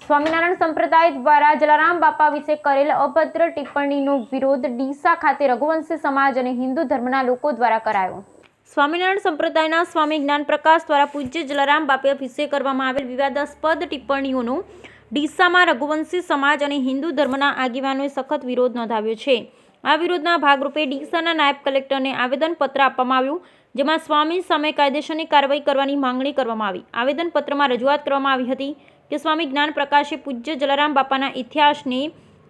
સ્વામિનારાયણ સંપ્રદાય દ્વારા જલારામ બાપા વિશે કરેલ અભદ્ર ટિપ્પણીનો વિરોધ ડીસા ખાતે રઘુવંશી સમાજ અને હિન્દુ ધર્મના લોકો દ્વારા કરાયો। સ્વામિનારાયણ સંપ્રદાયના સ્વામી જ્ઞાન પ્રકાશ દ્વારા પૂજ્ય જલારામ બાપા વિશે કરવામાં આવેલ વિવાદાસ્પદ ટિપ્પણીઓનો ડીસામાં રઘુવંશી સમાજ અને હિન્દુ ધર્મના આગેવાનોએ સખત વિરોધ નોંધાવ્યો છે। આ વિરોધના ભાગરૂપે ડીસાના નાયબ કલેક્ટરને આવેદનપત્ર આપવામાં આવ્યું, જેમાં સ્વામી સામે કાયદેસરની કાર્યવાહી કરવાની માંગણી કરવામાં આવી। આવેદનપત્રમાં રજૂઆત કરવામાં આવી હતી કે સ્વામી જ્ઞાન પ્રકાશે પૂજ્ય જલારામ બાપાના ઇતિહાસને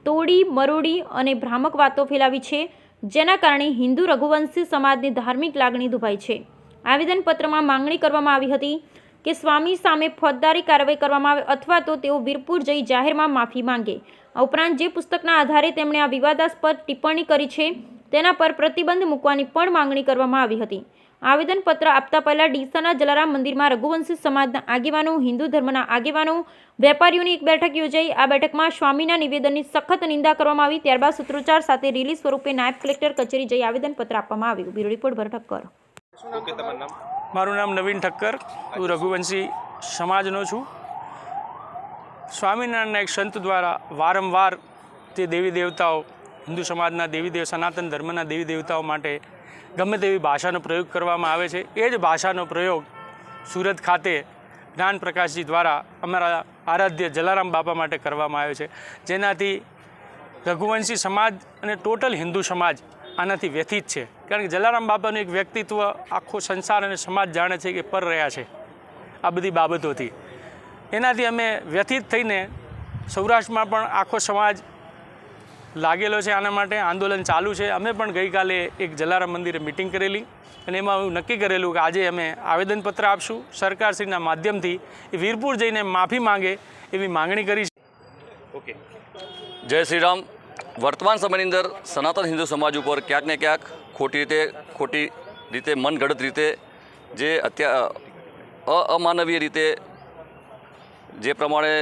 તોડી મરોડી અને ભ્રામક વાતો ફેલાવી છે, જેના કારણે હિન્દુ રઘુવંશી સમાજની ધાર્મિક લાગણી દુભાઈ છે। આવેદનપત્રમાં માંગણી કરવામાં આવી હતી કે સ્વામી સામે ફોજદારી કાર્યવાહી કરવામાં આવે અથવા તો તેઓ વીરપુર જઈ જાહેરમાં માફી માંગે। આ ઉપરાંત જે પુસ્તકના આધારે તેમણે આ વિવાદાસ્પદ ટિપ્પણી કરી છે તેના પર પ્રતિબંધ મૂકવાની પણ માંગણી કરવામાં આવી હતી। આવેદનપત્ર આપતા પહેલા ડીસાના જલારામ મંદિરમાં રઘુવંશી સમાજના આગેવાનો, હિન્દુ ધર્મના આગેવાનો, વેપારીઓની એક બેઠક યોજાઈ। આ બેઠકમાં સ્વામીના નિવેદનની સખત નિંદા કરવામાં આવી। ત્યારબાદ સૂત્રોચ્ચાર સાથે રિલીઝ સ્વરૂપે નાયબ કલેક્ટર કચેરી જઈ આવેદનપત્ર આપવામાં આવ્યું। બ્યુરો રિપોર્ટ ભરત ઠક્કર। મારું નામ નવીન ઠક્કર, હું રઘુવંશી સમાજનો છું। સ્વામિનારાયણના એક સંત દ્વારા વારંવાર તે દેવી દેવતાઓ, હિન્દુ સમાજના દેવી દેવ, સનાતન ધર્મના દેવી દેવતાઓ માટે ગમે તેવી ભાષાનો પ્રયોગ કરવામાં આવે છે। એ જ ભાષાનો પ્રયોગ સુરત ખાતે જ્ઞાન પ્રકાશજી દ્વારા અમારા આરાધ્ય જલારામ બાપા માટે કરવામાં આવ્યો છે, જેનાથી રઘુવંશી સમાજ અને ટોટલ હિન્દુ સમાજ આનાથી વ્યથિત છે। કારણ કે જલારામ બાપાનું એક વ્યક્તિત્વ આખો સંસાર અને સમાજ જાણે છે કે પર રહ્યા છે આ બધી બાબતોથી। એનાથી અમે વ્યથિત થઈને સૌરાષ્ટ્રમાં પણ આખો સમાજ લાગેલો છે, આના માટે આંદોલન ચાલુ છે। અમે પણ ગઈકાલે એક જલારામ મંદિરે મિટિંગ કરેલી અને એમાં એવું નક્કી કરેલું કે આજે અમે આવેદનપત્ર આપશું, સરકારશ્રીના માધ્યમથી એ વીરપુર જઈને માફી માંગે એવી માંગણી કરી છે। ઓકે, જય શ્રી રામ। વર્તમાન સમયની અંદર સનાતન હિન્દુ સમાજ ઉપર ક્યાંક ને ક્યાંક ખોટી રીતે મનગઢત રીતે જે અમાનવીય રીતે જે પ્રમાણે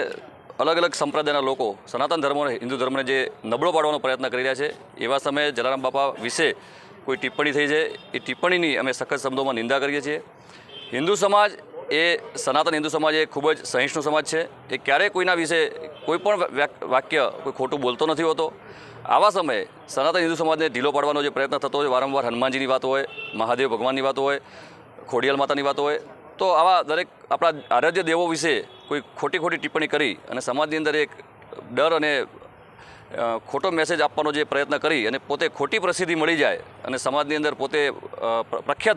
અલગ અલગ સંપ્રદાયના લોકો સનાતન ધર્મ અને હિન્દુ ધર્મને જે નબળો પાડવાનો પ્રયત્ન કરી રહ્યા છે, એવા સમયે જલારામ બાપા વિશે કોઈ ટિપ્પણી થઈ છે, એ ટિપ્પણીની અમે સખત શબ્દોમાં નિંદા કરીએ છીએ। હિન્દુ સમાજ એ સનાતન હિન્દુ સમાજ એ ખૂબ જ સહિષ્ણુ સમાજ છે। એ ક્યારેય કોઈના વિશે કોઈ પણ વાક્ય કોઈ ખોટું બોલતો નથી હોતો। આવા સમયે સનાતન હિન્દુ સમાજને ઢીલો પાડવાનો જે પ્રયત્ન થતો હોય, વારંવાર હનુમાનજીની વાત હોય, મહાદેવ ભગવાનની વાત હોય, ખોડિયાલ માતાની વાત હોય, તો આવા દરેક આપણા આરાધ્ય દેવો વિશે કોઈ ખોટી ટિપ્પણી કરી અને સમાજની અંદર એક ડર અને ખોટો મેસેજ આપવાનો જે પ્રયત્ન કરી અને પોતે ખોટી પ્રસિદ્ધિ મળી જાય અને સમાજની અંદર પોતે પ્રખ્યાત થઈ